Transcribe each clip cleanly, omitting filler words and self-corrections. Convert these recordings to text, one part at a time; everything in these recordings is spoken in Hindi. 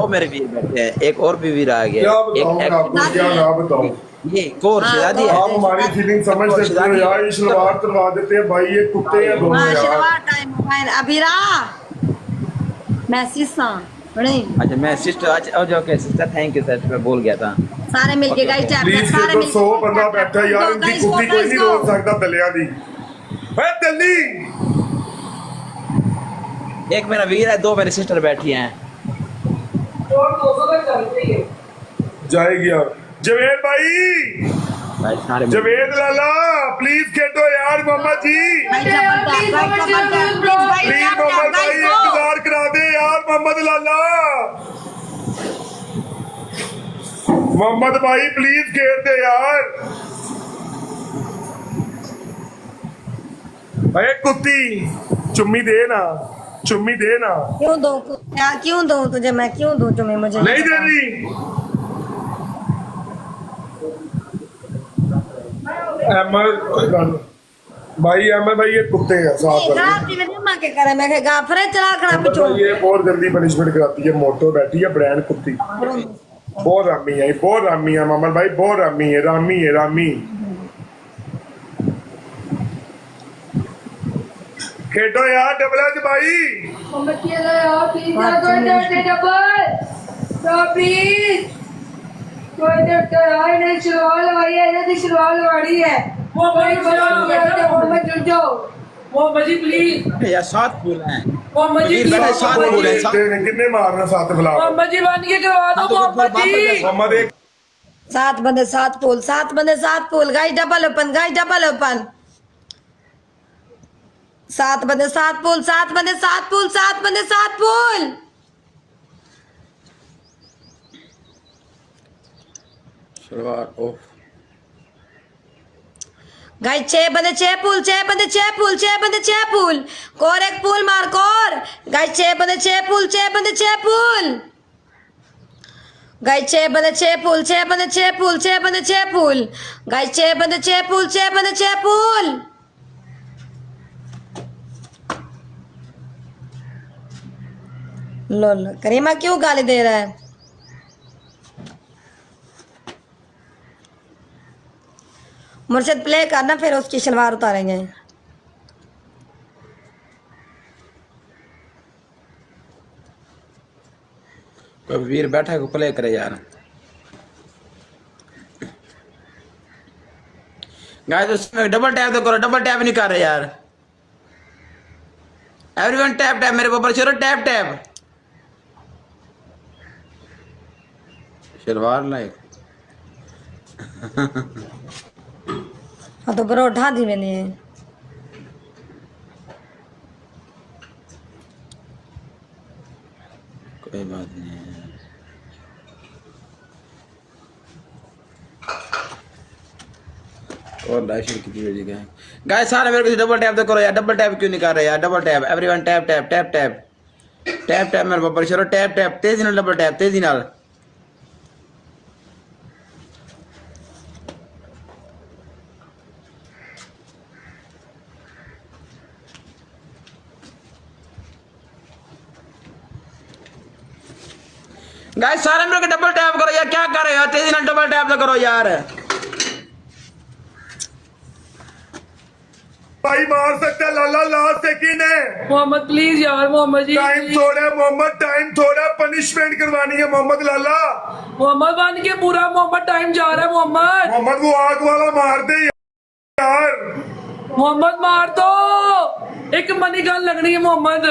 दो मेरे वीर बैठे हैं, एक और भी वीर आ गया। क्या बताऊं मैं आपको, क्या ना बताऊं। ये कोर शहजादी है। आप हमारी फीलिंग समझ सकते हो यार, ये शलवार तुड़वा देते हैं भाई, ये कुत्ते हैं दोनों यार। Salwar time mobile Abhira message सा नहीं। अच्छा मैं सिस्टर, अच्छा okay sister, thank you sir, मैं भूल गया था। सारे मिलके गाइस टैप प्लीज सारे तो मिलके 100 बंदा बैठा है यार, इनकी कुत्ती कोई नहीं रोक सकता दलिया दी। है दिल्ली एक मेरा वीर है, दो मेरी सिस्टर बैठी हैं। जाएगी यार जवेद भाई, भाई सारे जवेद लाला प्लीज खेटो यार मोहम्मद जी, प्लीज मोहम्मद भाई इंतजार करा दे यार मोहम्मद लाला, मोहम्मद भाई प्लीज खेल दे यार। अरे कुत्ती चुम्मी दे ना, चुम्मी दे ना। क्यों दो यार, क्यों दो तुझे मैं, क्यों दूं तुम्हें, मुझे नहीं दे रही। अहमद भाई, अहमद भाई ये कुत्ते हैं साथ मां के करे मैं गाफरे चला खड़ा पिछो। ये बहुत जल्दी पनिशमेंट कराती है, मोटो बैठी है ब्रांड कुत्ती, बहुत रामी है, बहुत रामी है मोहम्मद भाई, बहुत रामी है, रामी है रामी। खेटो यार डबल एच भाई, यार सात फूल हैं। मोहम्मद जी वीर बैठे सात फूल हैं। कितने मारना साथ फिलहाल मोहम्मद जी बन के करवा दो मोहम्मद जी। मोहम्मद एक सात बंदे सात फूल, सात बंदे सात full, guys double open, guys double open. सात बंदे सात फूल, सात बंदे सात फूल, सात बंदे सात फूल। शलवार ओफ। गाइस छह बंदे छह फूल, छह बंदे छह फूल, छह बंदे छह फूल, कोर एक फूल मार कोर। गाइस छह बंदे छह फूल, छह बंदे छह फूल। गाइस छह बंदे छह फूल, छह बंदे छह फूल, छह बंदे छह फूल। गाइस छह बंदे छह फूल, छह बंदे छह फूल। लोल करीमा क्यों गाली दे रहा है? मुर्शिद प्ले करना, फिर उसकी शलवार उतारेंगे। कोई वीर बैठा है को प्ले करे यार। गाइस उसमें डबल टैप तो करो, डबल टैप नहीं कर रहे यार। एवरीवन टैप टैप, मेरे ऊपर चलो टैप टैप। शलवार लाइक हाँ तो बरो उठा दी मैंने। कोई बात नहीं है। और लाइक कितनी बजी गए गाइस, सारे मेरे को डबल टैप तो करो यार। डबल टैप क्यों नहीं कर रहे यार? Double tap everyone tap tap tap tap tap tap मेरे ऊपर चलो टैप टैप, तेजी नाल डबल टैप, तेजी नाल। गाइस सारे मेरे को डबल टैप करो यार, क्या कर रहे हो यार? तेजी नाल डबल टैप तो करो यार। भाई मार सकता है लाला, लास्ट सेकंड है मोहम्मद प्लीज यार, मोहम्मद जी टाइम थोड़ा है मोहम्मद, टाइम थोड़ा, पनिशमेंट करवानी है मोहम्मद लाला। मोहम्मद बन के पूरा मोहम्मद टाइम जा रहा है मोहम्मद। मोहम्मद वो आग वाला मार दे यार, मोहम्मद मार दो, एक मनी गन लगनी है मोहम्मद।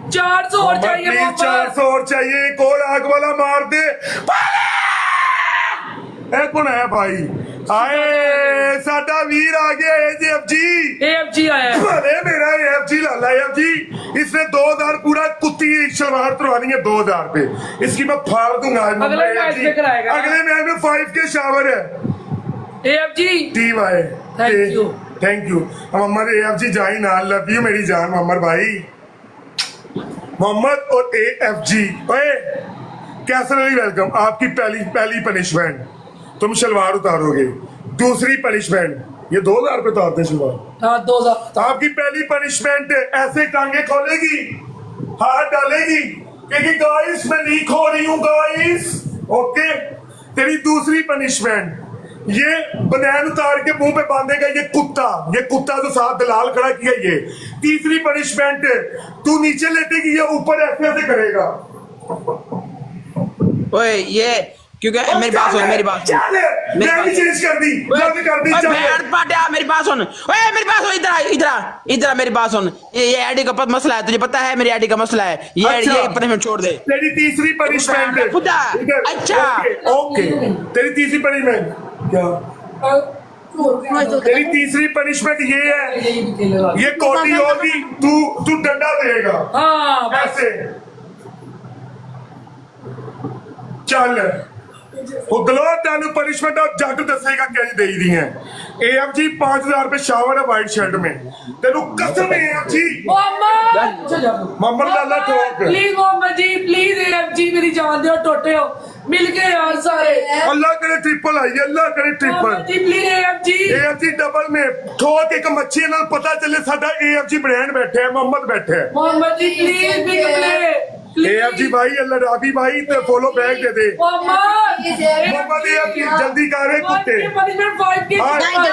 400 और चाहिए प्लीज मोहम्मद। 400 और चाहिए, एक और आग वाला मार दे। ए कौन है भाई? आए साडा वीर आ गया एजेएफजी, एएफजी आया है। अरे मेरा एएफजी लाला एएफजी, इसने 2000 पूरा कुत्ती शलवार तुड़वानी है 2000 पे, इसकी मैं फाड़ दूंगा आज। अगले मैच में कराएगा। अगले मैच में 5 के शावर है। एएफजी टीम आए, thank you. Thank you Mohammad AFG जाई ना, लव यू मेरी जान मोहम्मद भाई। मोहम्मद और एएफजी, ओए कैसर अली वेलकम। आपकी पहली पनिशमेंट, तुम शलवार उतारोगे। दूसरी पनिशमेंट, ये 2000 पे उतारते हैं शलवार। हाँ 2000। आपकी पहली पनिशमेंट ऐसे टांगे खोलेगी, हाथ डालेगी क्योंकि गाइस मैं लीक हो रही हूँ गाइस। ओके, तेरी दूसरी पनिशमेंट, ये बनैन उतार के मुंह पे बांधेगा ये कुत्ता जो साथ दलाल खड़ा किया ये। तीसरी पनिशमेंट, तू नीचे लेटेगी, ये ऊपर ऐसे ऐसे करेगा। ओए ये क्योंकि मेरी बात सुन, मेरी बात सुन, मैं भी चेंज कर दी, जल्दी कर दी, चल। मेरी बात सुन, ओए मेरी बात सुन, इधर मेरी बात सुन। ये आईडी का मसला है, तुझे पता है मेरी आईडी का मसला है। ये पनिशमेंट छोड़ दे। तेरी तीसरी पनिशमेंट, खुदा, अच्छा ओके, तेरी तीसरी पनिशमेंट क्या? तेरी तीसरी पनिशमेंट ये है, ये कोटी होगी, तू डंडा देगा। हाँ बस ऐसे चल उदलो तेन पनिशमेंट और जट दसेगा क्या दे दी है। AFG 5000 रुपए शावर है वाइट शर्ट में, तेन कसम है AFG। मोहम्मद लाला ठोक, please Mohammad ji, please AFG मेरी जान दो, टोटे हो मिल के यार सारे। अल्लाह करे ट्रिपल आई, अल्लाह करे ट्रिपल। जी प्लीज AFG डबल में ठोक एक मच्छी नाल पता चले साडा AFG ब्रांड बैठे है, मोहम्मद बैठे है। Mohammad ji please big play. AFG भाई, अल्लाह राबी भाई ते फॉलो बैक दे दे। मोहम्मद AFG जल्दी कर रे कुत्ते। पनिशमेंट 5 की हाँ। AFG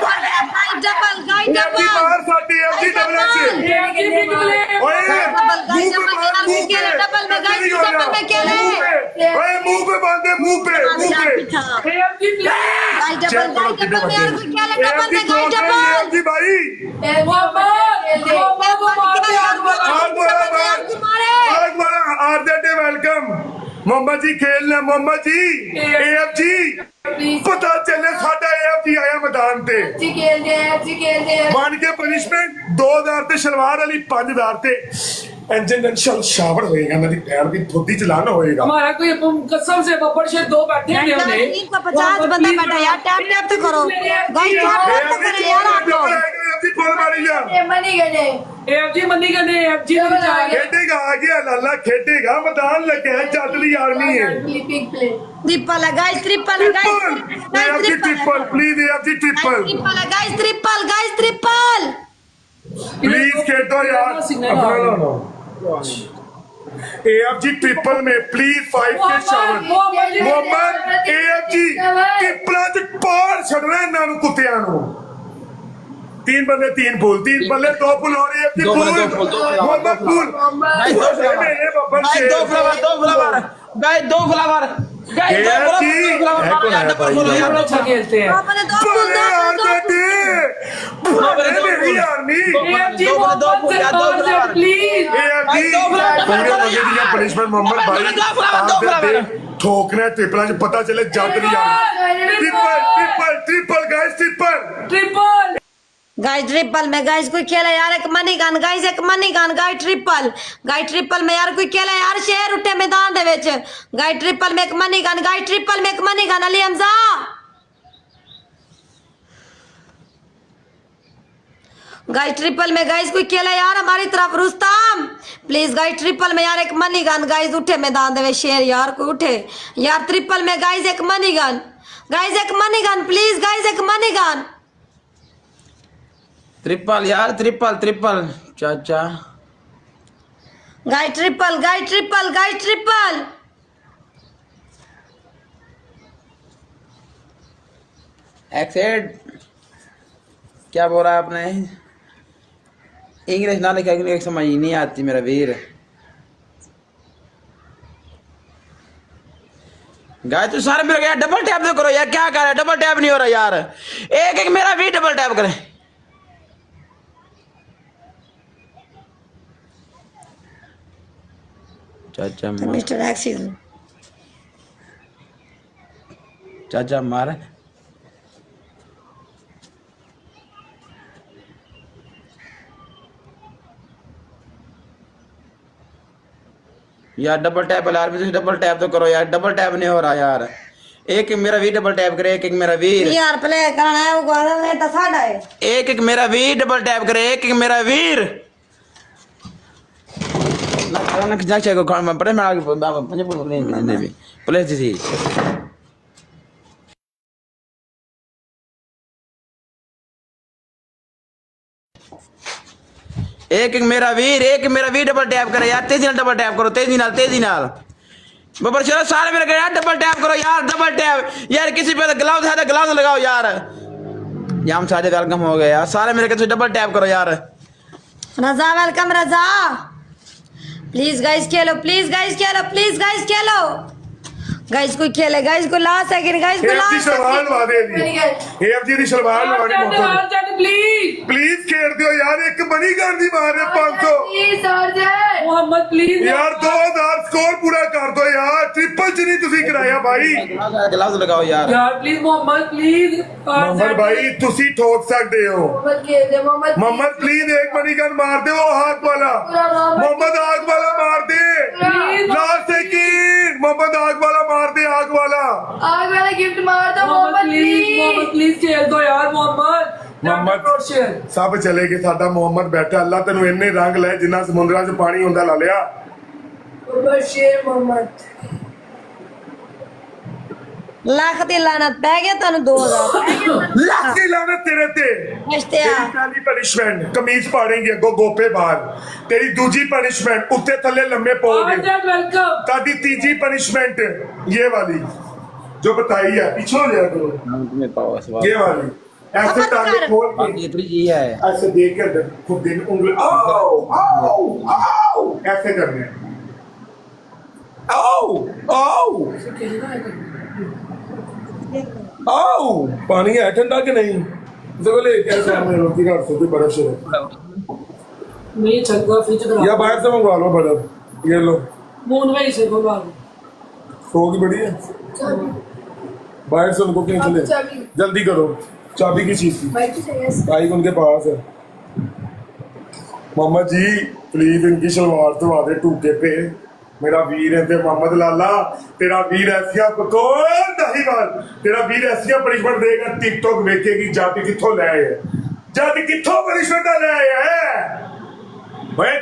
बाहर साडे AFG डबल से। AFG big play. ओए मुंह पे बांध, मुंह पे ओए मुंह पे बांधे, मुंह पे AFG प्लीज। AFG भाई वेलकम मोहम्मद जी, खेलना मोहम्मद जी। AFG पता चले साडा AFG आया मैदान ते बन के पनिशमेंट 2000 ते शलवार वाली 5000 ते इंजन शावर होएगा, मेरी पैर की धोती चलाना होएगा। हमारा कोई कसम से बब्बर शेर 2 बैठे हैं उन्हें 50 बंदा बैठा यार, टैप तो करो गाइस, टैप तो करो यार आप लोग। AFG बोल मारी जा, AFG मनी करने AFG नहीं जाएंगे। खेटेगा आ गया लाला, खेटेगा मैदान लगे है, जादली आर्मी है। ट्रिपल है गाइस, ट्रिपल है guys, AFG triple please, AFG triple triple है guys, triple guys, triple please खेदो यार। AFG ट्रिपल में प्लीज 5 के शावर। मोहम्मद AFG ट्रिपल च पार छड़ना इन्हां नूं कुत्तियां नूं। 3 बंदे 3 फूल, 3 बल्ले 2 फूल और AFG दो फूल। बल्ले 2 फूल, मोहम्मद फूल, गाइस 2 फ्लावर, मेरे बब्बर गाइस शेर। 2 flower, guys 2 flower, guys 2 flower अच्छा खेलते हैं। अपने दो फूल, बड़े यार दो बेटे, मेरी आर्मी। AFG दो मोहम्मद से फ्लावर, बाहर प्लीज। AFG दो फ्लावर, पूरे मजे दी पनिशमेंट मोहम्मद भाई। दो फ्लावर। ठोकना ट्रिपल च पता चले जट दी army. Triple guys, triple guys triple में गाइस कोई खेला यार, एक मनी गन गाइस, एक मनी गन गाइस ट्रिपल में यार कोई खेला यार, शेर उठे मैदान दे विच गाइस ट्रिपल में एक मनी गन, गाइस ट्रिपल में एक money gun. Ali Hamza guys triple में गाइस कोई खेला यार हमारी तरफ, रुस्तम प्लीज गाइस ट्रिपल में यार एक मनी गन गाइस, उठे मैदान दे विच शेर यार कोई उठे यार। ट्रिपल में गाइस एक मनी गन, गाइस एक मनी गन प्लीज, गाइस एक मनी गन। ट्रिपल यार, ट्रिपल चाचा गाइस ट्रिपल एक्सेड। क्या बोल रहा है आपने? इंग्लिश ना लिखा, इंग्लिश समझ ही नहीं आती मेरा वीर। गाइस तो सारे मेरे यार डबल टैप तो करो यार, क्या कर रहा है? डबल टैप नहीं हो रहा यार, एक मेरा वीर डबल टैप करे। चाचा मिस्टर एक्सिस चाचा मार। यार डबल टैप यार, डबल टैप तो करो यार, डबल टैप नहीं हो रहा यार। एक मेरा वीर डबल टैप करे, एक मेरा वीर यार प्ले करना है वो गाना में तो साडा है। एक मेरा वीर डबल टैप करे, एक मेरा वीर ना जा चेको काम पर मैं आगे पंजे बोल नहीं भी पुलिस थी। एक मेरा वीर डबल टैप करे यार, तेजी नाल डबल टैप करो, तेजी नाल बबर चलो सारे मेरे कह यार डबल टैप करो यार, डबल टैप यार, किसी पे ग्लव्स है तो ग्लव्स लगाओ यार। याम सारे वेलकम हो गए यार, सारे मेरे कहते डबल टैप करो यार। रजा welcome Raza. Please guys Khelo, please guys Khelo, please guys Khelo. Guys कोई खेले, गाइस को लास्ट सेकंड, गाइस को एएफजी लास्ट सलवार लवा दे एएफजी दी सलवार लवानी मोहम्मद प्लीज प्लीज खेल दियो यार, एक मनी गन दी मार रहे 500 मोहम्मद प्लीज यार 2000 स्कोर पूरा कर दो यार, ट्रिपल च नहीं तुसी कराया भाई। ग्लव्स लगाओ यार। यार प्लीज मोहम्मद प्लीज मोहम्मद भाई तुसी ठोक सकते हो। मोहम्मद प्लीज एक मनी गन मार दे, वो आग वाला मोहम्मद, आग वाला मार दे, लास्ट सेकंड मोहम्मद, आग वाला मार दे, आग वाला गिफ्ट मार दो मोहम्मद प्लीज खेल दो यार मोहम्मद। मोहम्मद सब चले गए, साडा मोहम्मद बैठा, अल्लाह तेन इन्ने रंग ले जिन्ना समुद्रां च पानी हुंदा ला लिया। लाख दी लानत पै गया तानू 2000 लाख की लानत तेरे ते। रिश्तेया तेरी पहली पनिशमेंट कमीज पाड़ेंगे अगो गोपे बाहर, तेरी दूजी पनिशमेंट उत्ते थल्ले लम्बे पोगे, वेलकम। तादी तीजी पनिशमेंट ये वाली जो बताई है, पीछे हो जाया करो, तुम्हें पाओ सवाल ये वाली ऐसे खबर टांगे कर। खोल के ये थोड़ी ये है। ऐसे देख के अंदर खुद दिन उंगली आओ आओ आओ ऐसे करने हैं। आओ आओ आओ पानी है ठंडा कि नहीं, देखो ले कैसे हमें रोटी का सोते बर्फ से नहीं चंगा फ्रिज करा या बाहर से मंगवा लो बर्फ, ये लो मून भाई से बोलवा सोगी बड़ी है, बाहर से उनको क्यों चले, जल्दी करो, चाबी की चीज की भाई उनके पास है। मोहम्मद जी प्लीज इनकी शलवार तो आधे टूके पे, मेरा वीर है ते मोहम्मद लाला, तेरा वीर ऐसिया कौन दहीवाल, तेरा वीर ऐसिया पनिशमेंट देगा, टिकटॉक देखेगी जाति किथों ले आए, जाति किथों पनिशमेंट ले आए है भाई।